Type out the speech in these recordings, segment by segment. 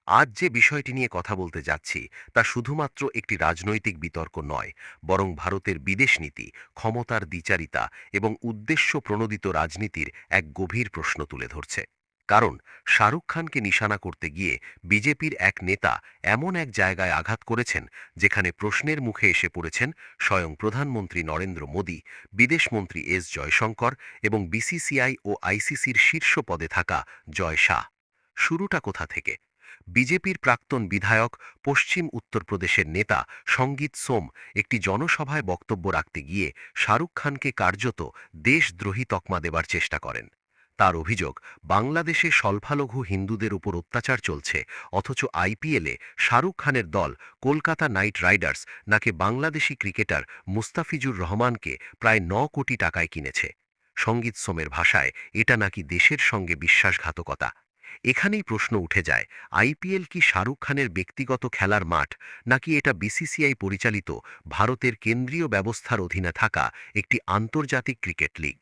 আজ যে বিষয়টি নিয়ে কথা বলতে যাচ্ছি তা শুধুমাত্র একটি রাজনৈতিক বিতর্ক নয়, বরং ভারতের বিদেশ নীতি, ক্ষমতার দ্বিচারিতা এবং উদ্দেশ্য প্রণোদিত রাজনীতির এক গভীর প্রশ্ন তুলে ধরছে। কারণ শাহরুখ খানকে নিশানা করতে গিয়ে বিজেপির এক নেতা এমন এক জায়গায় আঘাত করেছেন যেখানে প্রশ্নের মুখে এসে পড়েছেন স্বয়ং প্রধানমন্ত্রী নরেন্দ্র মোদী, বিদেশমন্ত্রী এস জয়শঙ্কর এবং বিসিসিআই ও আইসিসির শীর্ষ পদে থাকা জয় শাহ। শুরুটা কোথা থেকে? বিজেপির প্রাক্তন বিধায়ক, পশ্চিম উত্তরপ্রদেশের নেতা সঙ্গীত সোম একটি জনসভায় বক্তব্য রাখতে গিয়ে শাহরুখ খানকে কার্যত দেশদ্রোহী তকমা দেবার চেষ্টা করেন। তার অভিযোগ, বাংলাদেশে সংখ্যালঘু হিন্দুদের উপর অত্যাচার চলছে, অথচ আইপিএলে শাহরুখ খানের দল কলকাতা নাইট রাইডার্স নাকি বাংলাদেশি ক্রিকেটার মুস্তাফিজুর রহমানকে প্রায় ৯ কোটি টাকায় কিনেছে। সঙ্গীত সোমের ভাষায় এটা নাকি দেশের সঙ্গে বিশ্বাসঘাতকতা। এখানেই প্রশ্ন উঠে যায়, আইপিএল কি শাহরুখ খানের ব্যক্তিগত খেলার মাঠ, নাকি এটা বিসিসিআই পরিচালিত ভারতের কেন্দ্রীয় ব্যবস্থার অধীনে থাকা একটি আন্তর্জাতিক ক্রিকেট লিগ?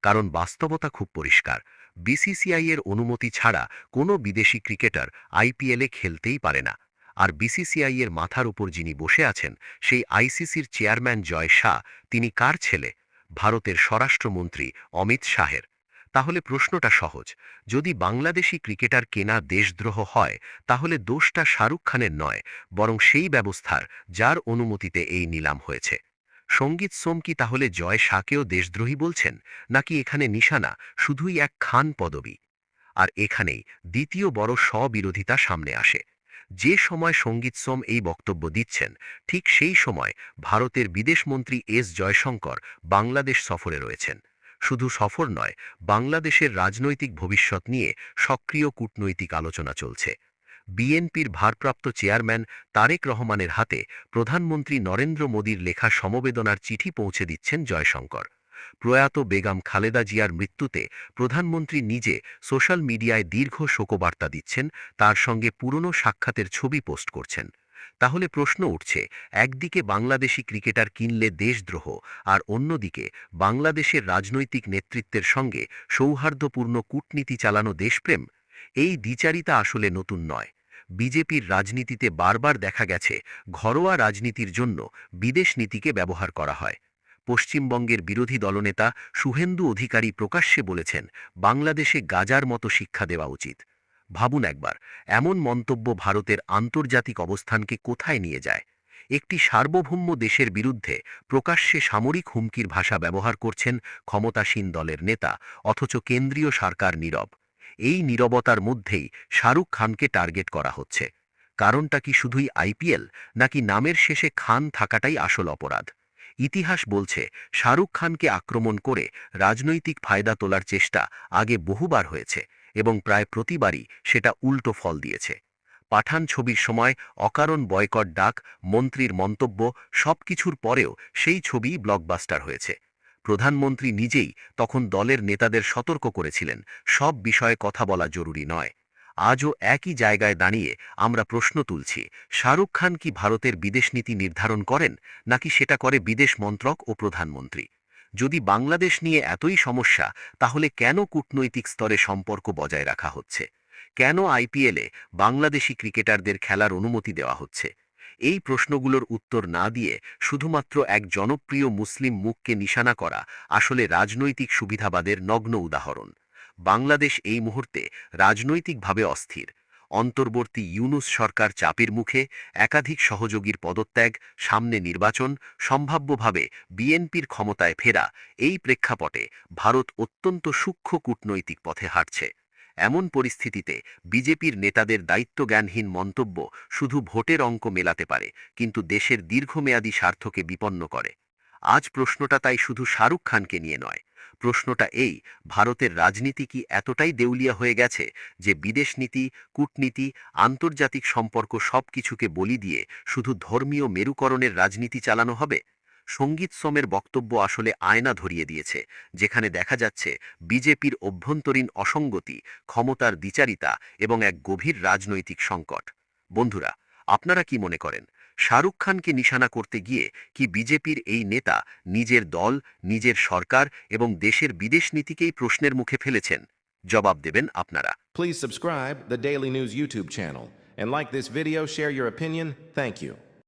কারণ বাস্তবতা খুব পরিষ্কার, বিসিসিআই এর অনুমতি ছাড়া কোনো বিদেশি ক্রিকেটার আইপিএলে খেলতেই পারে না। আর বিসিসিআই এর মাথার উপর যিনি বসে আছেন, সেই আইসিসির চেয়ারম্যান জয় শাহ, তিনি কার ছেলে? ভারতের স্বরাষ্ট্রমন্ত্রী অমিত শাহের। তাহলে প্রশ্নটা সহজ, যদি বাংলাদেশি ক্রিকেটার কেনা দেশদ্রোহ হয়, তাহলে দোষটা শাহরুখ খানের নয়, বরং সেই ব্যবস্থার যার অনুমতিতে এই নিলাম হয়েছে। সঙ্গীত সোম কি তাহলে জয় শাহকেও দেশদ্রোহী বলছেন, নাকি এখানে নিশানা শুধুই এক খান পদবি? আর এখানেই দ্বিতীয় বড় স্ববিরোধিতা সামনে আসে। যে সময় সঙ্গীত সোম এই বক্তব্য দিচ্ছেন, ঠিক সেই সময় ভারতের বিদেশমন্ত্রী এস জয়শঙ্কর বাংলাদেশ সফরে রয়েছেন। শুধু সফর নয়, বাংলাদেশের রাজনৈতিক ভবিষ্যৎ নিয়ে সক্রিয় কূটনৈতিক আলোচনা চলছে। বিএনপির ভারপ্রাপ্ত চেয়ারম্যান তারেক রহমানের হাতে প্রধানমন্ত্রী নরেন্দ্র মোদীর লেখা সমবেদনার চিঠি পৌঁছে দিচ্ছেন জয়শঙ্কর। প্রয়াত বেগম খালেদা জিয়ার মৃত্যুতে প্রধানমন্ত্রী নিজে সোশ্যাল মিডিয়ায় দীর্ঘ শোকবার্তা দিচ্ছেন, তার সঙ্গে পুরনো সাক্ষাতের ছবি পোস্ট করছেন। তাহলে প্রশ্ন উঠছে, একদিকে বাংলাদেশি ক্রিকেটার কিনলে দেশদ্রোহ, আর অন্যদিকে বাংলাদেশের রাজনৈতিক নেতৃত্বের সঙ্গে সৌহার্দ্যপূর্ণ কূটনীতি চালানো দেশপ্রেম। এই দ্বিচারিতা আসলে নতুন নয়। বিজেপির রাজনীতিতে বারবার দেখা গেছে ঘরোয়া রাজনীতির জন্য বিদেশ নীতিকে ব্যবহার করা হয়। পশ্চিমবঙ্গের বিরোধী দলনেতা শুভেন্দু অধিকারী প্রকাশ্যে বলেছেন, বাংলাদেশে গাজার মতো শিক্ষা দেওয়া উচিত। ভাবুন একবার, এমন মন্তব্য ভারতের আন্তর্জাতিক অবস্থানকে কোথায় নিয়ে যায়? একটি সার্বভৌম দেশের বিরুদ্ধে প্রকাশ্যে সামরিক হুমকির ভাষা ব্যবহার করছেন ক্ষমতাসীন দলের নেতা, অথচ কেন্দ্রীয় সরকার নীরব। এই নীরবতার মধ্যেই শাহরুখ খানকে টার্গেট করা হচ্ছে। কারণটা কি শুধুই আইপিএল, নাকি নামের শেষে খান থাকাটাই আসল অপরাধ? ইতিহাস বলছে, শাহরুখ খানকে আক্রমণ করে রাজনৈতিক ফায়দা তোলার চেষ্টা আগে বহুবার হয়েছে, এবং প্রায় প্রতিবারই সেটা উল্টো ফল দিয়েছে। পাঠান ছবির সময় অকারণ বয়কট ডাক, মন্ত্রীর মন্তব্য, সবকিছুর পরেও সেই ছবি ব্লকবাস্টার হয়েছে। প্রধানমন্ত্রী নিজেই তখন দলের নেতাদের সতর্ক করেছিলেন, সব বিষয়ে কথা বলা জরুরি নয়। আজও একই জায়গায় দাঁড়িয়ে আমরা প্রশ্ন তুলছি, শাহরুখ খান কি ভারতের বিদেশনীতি নির্ধারণ করেন, নাকি সেটা করে বিদেশ মন্ত্রক ও প্রধানমন্ত্রী? যদি বাংলাদেশ নিয়ে এতই সমস্যা, তাহলে কেন কূটনৈতিক স্তরে সম্পর্ক বজায় রাখা হচ্ছে? কেন আইপিএলে বাংলাদেশি ক্রিকেটারদের খেলার অনুমতি দেওয়া হচ্ছে? এই প্রশ্নগুলোর উত্তর না দিয়ে শুধুমাত্র এক জনপ্রিয় মুসলিম মুখকে নিশানা করা আসলে রাজনৈতিক সুবিধাবাদের নগ্ন উদাহরণ। বাংলাদেশ এই মুহূর্তে রাজনৈতিকভাবে অস্থির। অন্তর্বর্তী ইউনূস সরকার চাপের মুখে, একাধিক সহযোগীর পদত্যাগ, সামনে নির্বাচন, সম্ভাব্যভাবে বিএনপির ক্ষমতায় ফেরা, এই প্রেক্ষাপটে ভারত অত্যন্ত সূক্ষ্ম কূটনৈতিক পথে হাঁটছে। এমন পরিস্থিতিতে বিজেপির নেতাদের দায়িত্বজ্ঞানহীন মন্তব্য শুধু ভোটের অঙ্ক মেলাতে পারে, কিন্তু দেশের দীর্ঘমেয়াদী স্বার্থকে বিপন্ন করে। আজ প্রশ্নটা তাই শুধু শাহরুখ খানকে নিয়ে নয়। প্রশ্নটা এই, ভারতের রাজনীতি কি এতটাই দেউলিয়া হয়ে গেছে যে বিদেশ নীতি, কূটনীতি, আন্তর্জাতিক সম্পর্ক সবকিছুকে বলি দিয়ে শুধু ধর্মীয় মেরুকরণের রাজনীতি চালানো হবে? সঙ্গীত সোমের বক্তব্য আসলে আয়না ধরিয়ে দিয়েছে, যেখানে দেখা যাচ্ছে বিজেপির অভ্যন্তরীণ অসঙ্গতি, ক্ষমতার দ্বিচারিতা এবং এক গভীর রাজনৈতিক সংকট। বন্ধুরা, আপনারা কি মনে করেন, শাহরুখ খানকে নিশানা করতে গিয়ে কি বিজেপির এই নেতা নিজের দল, নিজের সরকার এবং দেশের বিদেশ নীতিকেই প্রশ্নের মুখে ফেলেছেন? জবাব দেবেন আপনারা। Please subscribe the Daily News YouTube channel and like this video, share your opinion. Thank you.